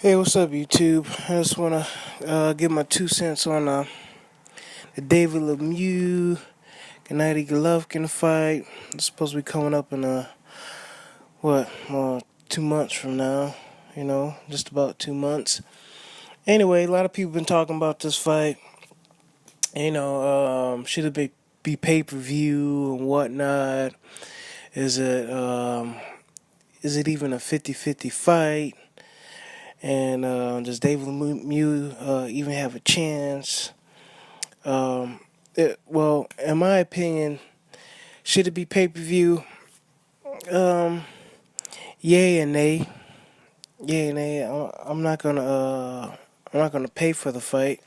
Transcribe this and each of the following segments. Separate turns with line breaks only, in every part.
Hey, what's up, YouTube? I just want to give my 2 cents on the David Lemieux, Gennady Golovkin fight. It's supposed to be coming up in, 2 months from now. Just about 2 months. Anyway, a lot of people been talking about this fight. Should it be pay-per-view and whatnot? Is it, is it even a 50-50 fight? And does David Lemieux even have a chance? Well, in my opinion, should it be pay per view? Um, Yay and nay. Yay and nay. I'm not gonna pay for the fight.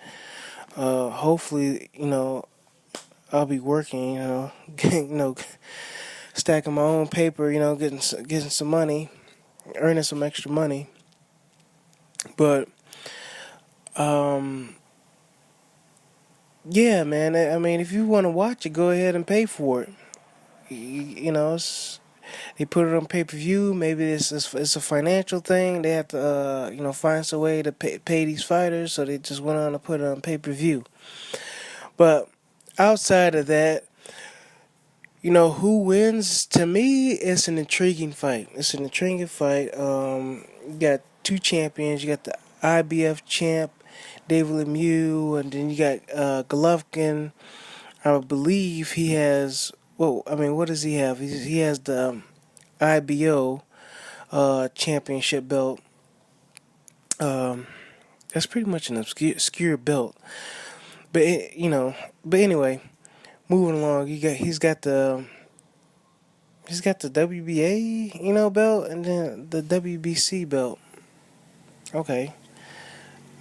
Hopefully, I'll be working. Stacking my own paper. Getting some money, earning some extra money. But yeah, man. I mean, if you want to watch it, go ahead and pay for it. They put it on pay per view. Maybe it's a financial thing. They have to find some way to pay these fighters, so they just went on to put it on pay per view. But outside of that, who wins? To me, it's an intriguing fight. It's an intriguing fight. You got two champions. You got the IBF champ, David Lemieux, and then you got Golovkin. I believe he has. Well, I mean, what does he have? He has the IBO championship belt. That's pretty much an obscure belt. But but anyway, moving along, he's got the WBA belt, and then the WBC belt. Okay,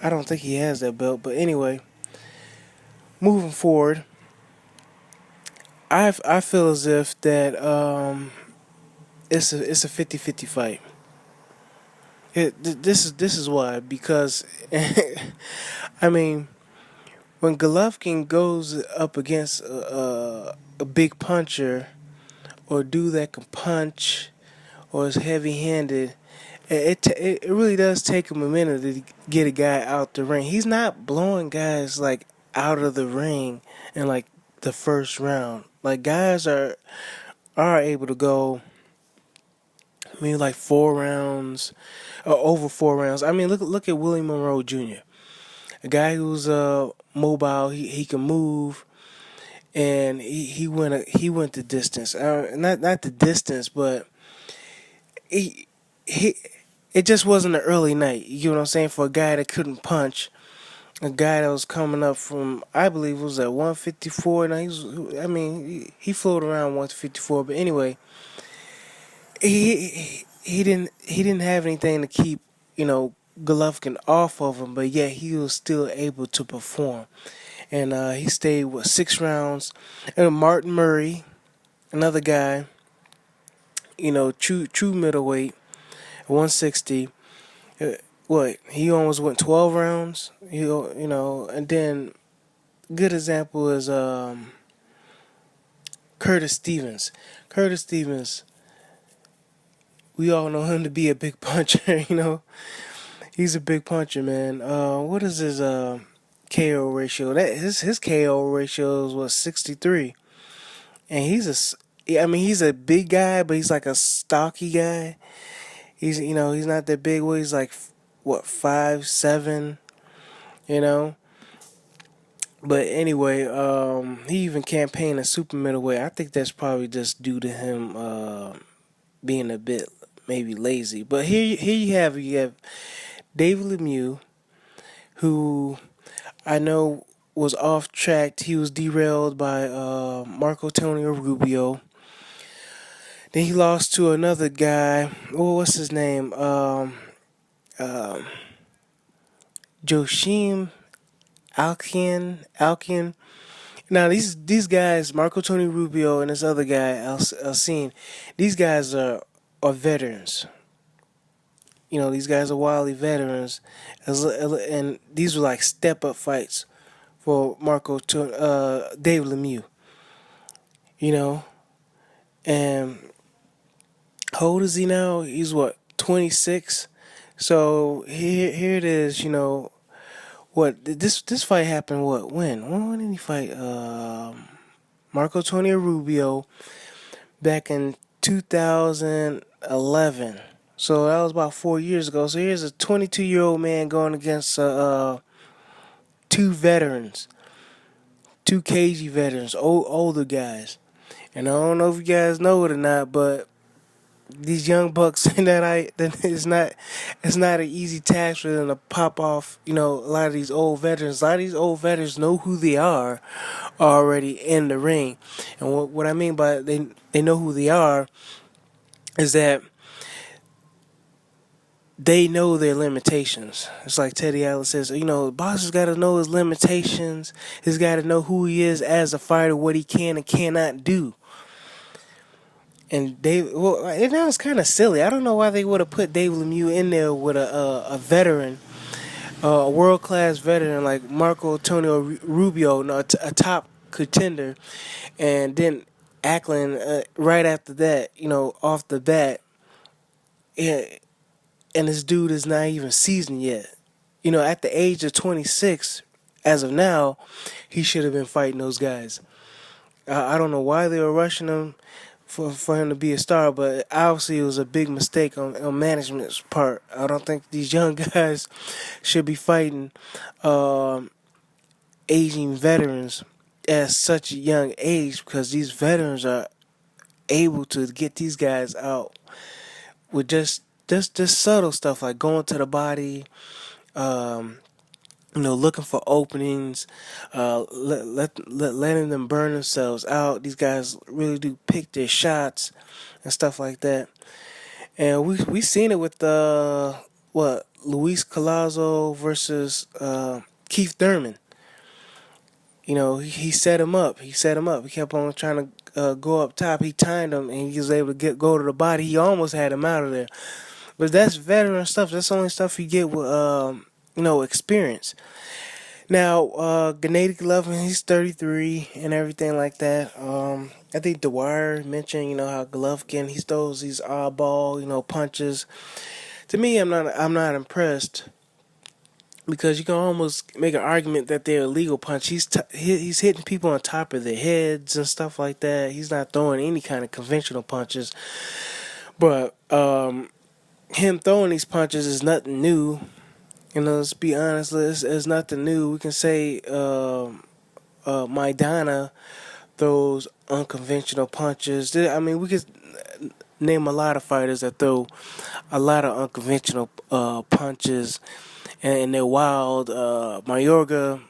I don't think he has that belt, but anyway, moving forward, I feel as if that it's a 50-50 fight. This is why, because I mean, when Golovkin goes up against a big puncher or a dude that can punch or is heavy handed, it really does take him a minute to get a guy out the ring. He's not blowing guys like out of the ring in like the first round. Like guys are able to go. I mean, like 4 rounds, or over 4 rounds. I mean, look at Willie Monroe Jr., a guy who's mobile. He can move, and he went the distance. Not the distance, but he it just wasn't an early night. You know what I'm saying? For a guy that couldn't punch, a guy that was coming up from, I believe it was at 154. Now he floated around 154, but anyway, he didn't have anything to keep Golovkin off of him, but yet he was still able to perform, and he stayed 6 rounds. And Martin Murray, another guy, true middleweight, 160. What he almost went 12 rounds. And then good example is Curtis Stevens. Curtis Stevens, we all know him to be a big puncher. He's a big puncher, man. What is his KO ratio? That his KO ratio is 63, and he's a big guy, but he's like a stocky guy. He's not that big. Well, he's like 5'7", you know. But anyway, he even campaigned a super middleweight. I think that's probably just due to him being a bit maybe lazy. But here you have David Lemieux, who I know was off track. He was derailed by Marco Antonio Rubio. Then he lost to another guy. Oh, what's his name? Joshim Alkin. Now these guys, Marco Tony Rubio and this other guy, Alcine, these guys are veterans. These guys are wildly veterans, and these were like step up fights for David Lemieux. And how old is he now? He's 26. So here it is. What this fight happened? What when did he fight? Marco Antonio Rubio back in 2011. So that was about 4 years ago. So here's a 22-year-old man going against two veterans, two cagey veterans, older guys. And I don't know if you guys know it or not, but these young bucks that it's not an easy task for them to pop off. A lot of these old veterans. A lot of these old veterans know who they are already in the ring, and what I mean by they know who they are is that they know their limitations. It's like Teddy Allen says, the boss has got to know his limitations. He's got to know who he is as a fighter, what he can and cannot do. And and that was kind of silly. I don't know why they would have put David Lemieux in there with a veteran, a world class veteran like Marco Antonio Rubio, no, a top contender, and then Ackland right after that, off the bat, and this dude is not even seasoned yet. At the age of 26, as of now, he should have been fighting those guys. I don't know why they were rushing him for him to be a star, but obviously it was a big mistake on management's part. I don't think these young guys should be fighting aging veterans at such a young age, because these veterans are able to get these guys out with just subtle stuff like going to the body, looking for openings, letting them burn themselves out. These guys really do pick their shots and stuff like that. And we seen it with Luis Collazo versus Keith Thurman. He set him up. He set him up. He kept on trying to go up top. He timed him, and he was able to go to the body. He almost had him out of there. But that's veteran stuff. That's the only stuff you get with experience. Now, Gennady Golovkin, he's 33 and everything like that. I think Dwyer mentioned, how Golovkin, he throws these oddball, punches. To me, I'm not impressed, because you can almost make an argument that they're illegal punch. He's hitting people on top of their heads and stuff like that. He's not throwing any kind of conventional punches. But him throwing these punches is nothing new. Let's be honest, it's nothing new. We can say Maidana throws unconventional punches. I mean, we could name a lot of fighters that throw a lot of unconventional punches, and they're wild. Mayorga,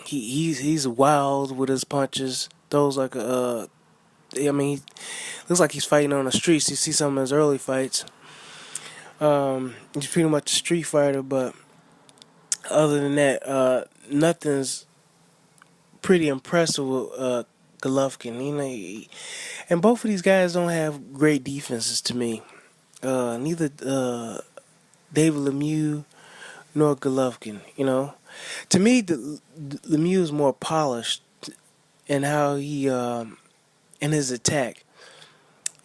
he's wild with his punches. Throws like he looks like he's fighting on the streets. You see some of his early fights. He's pretty much a street fighter, but other than that, nothing's pretty impressive with Golovkin. And both of these guys don't have great defenses to me. Neither David Lemieux nor Golovkin. To me, Lemieux is more polished in how he in his attack.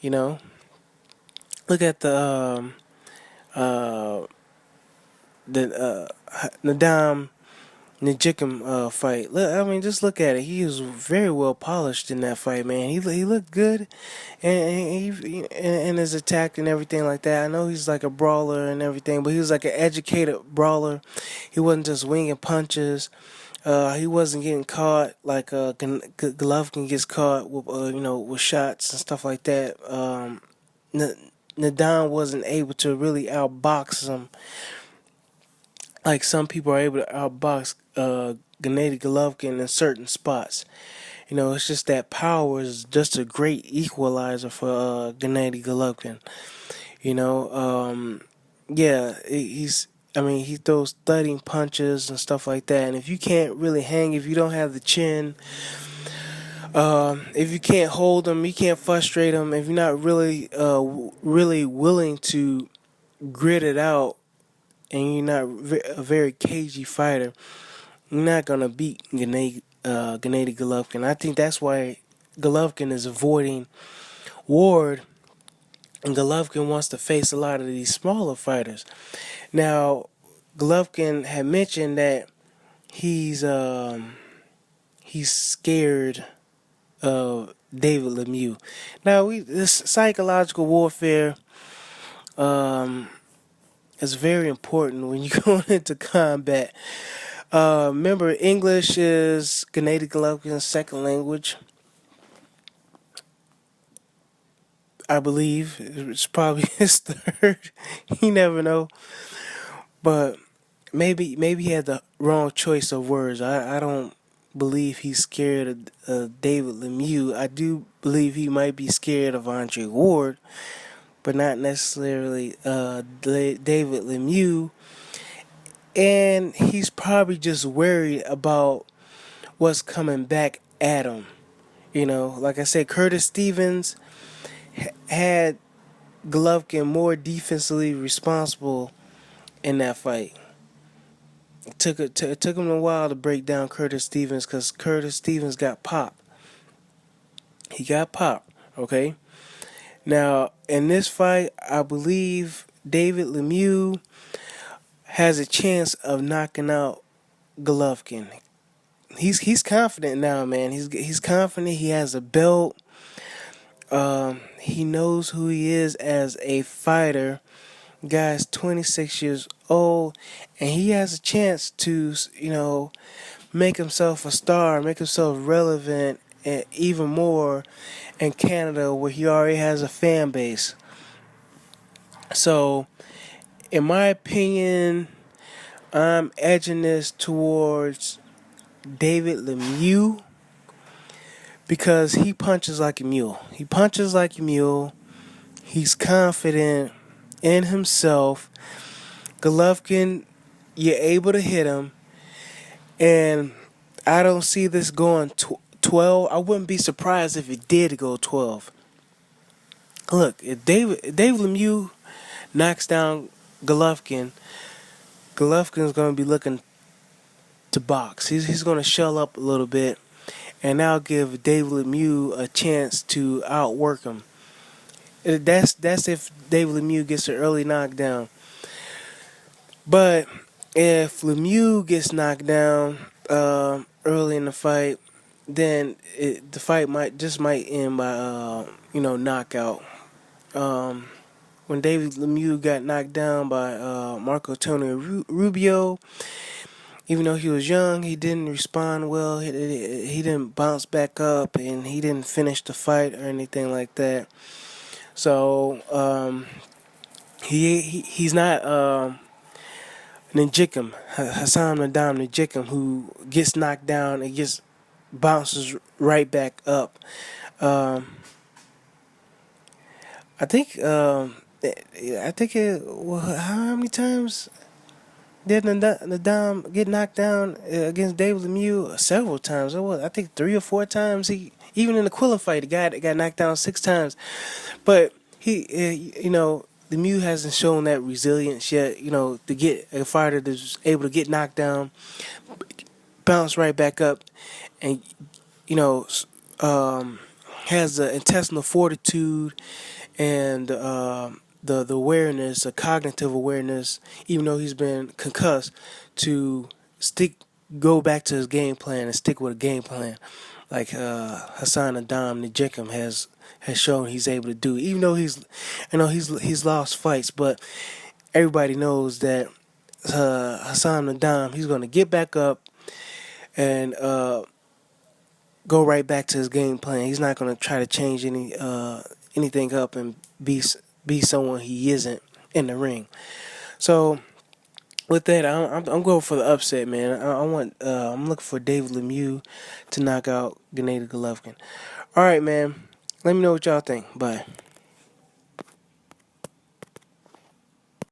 Look at the Nadam Nijikim fight. Just look at it. He was very well polished in that fight, man. He looked good, and his attack and everything like that. I know he's like a brawler and everything, but he was like an educated brawler. He wasn't just winging punches. He wasn't getting caught like Golovkin gets caught with with shots and stuff like that. Nadam wasn't able to really outbox him like some people are able to outbox Gennady Golovkin in certain spots. It's just that power is just a great equalizer for Gennady Golovkin. He throws thudding punches and stuff like that. And if you can't really hang, if you don't have the chin, if you can't hold them, you can't frustrate them. If you're not really willing to grit it out, and you're not a very cagey fighter, you're not gonna beat Gennady Golovkin. I think that's why Golovkin is avoiding Ward And Golovkin wants to face a lot of these smaller fighters. Now, Golovkin had mentioned that he's scared of David Lemieux. Now, this psychological warfare is very important when you're going into combat. Remember, English is Gennady Golovkin's second language. I believe it's probably his third. You never know, but maybe he had the wrong choice of words. I don't believe he's scared of David Lemieux. I do believe he might be scared of Andre Ward, but not necessarily David Lemieux. And he's probably just worried about what's coming back at him. You know, like I said, Curtis Stevens had Golovkin more defensively responsible in that fight. It took him a while to break down Curtis Stevens because Curtis Stevens got popped. He got popped, okay? Now, in this fight, I believe David Lemieux has a chance of knocking out Golovkin. He's confident now, man. He's confident. He has a belt. He knows who he is as a fighter. Guy's 26 years old, and he has a chance to, make himself a star, make himself relevant, and even more in Canada, where he already has a fan base. So, in my opinion, I'm edging this towards David Lemieux because he punches like a mule. He punches like a mule. He's confident in himself. Golovkin, you're able to hit him, and I don't see this going 12. I wouldn't be surprised if it did go 12. Look, if David Lemieux knocks down Golovkin, Golovkin's going to be looking to box. He's going to shell up a little bit, and that'll give David Lemieux a chance to outwork him. That's if David Lemieux gets an early knockdown. But if Lemieux gets knocked down early in the fight, then the fight might end by knockout. When David Lemieux got knocked down by Marco Antonio Rubio, even though he was young, he didn't respond well. He didn't bounce back up, and he didn't finish the fight or anything like that. So he's not Njikim, Hassan Njikim, who gets knocked down and bounces right back up. I think how many times did Nadam get knocked down against David Lemieux? Several times. I think 3 or 4 times. Even in the Quillen fight, the guy that got knocked down 6 times. But Lemieux hasn't shown that resilience yet. To get a fighter that's able to get knocked down, bounce right back up, and has the intestinal fortitude and the awareness, the cognitive awareness, even though he's been concussed, to go back to his game plan and stick with a game plan, like Hassan Njikim has shown he's able to do. Even though he's lost fights, but everybody knows that Hassan Nadam, he's going to get back up and go right back to his game plan. He's not going to try to change anything up and be someone he isn't in the ring. So with that, I'm going for the upset, man. I'm looking for David Lemieux to knock out Gennady Golovkin. All right, man. Let me know what y'all think. Bye.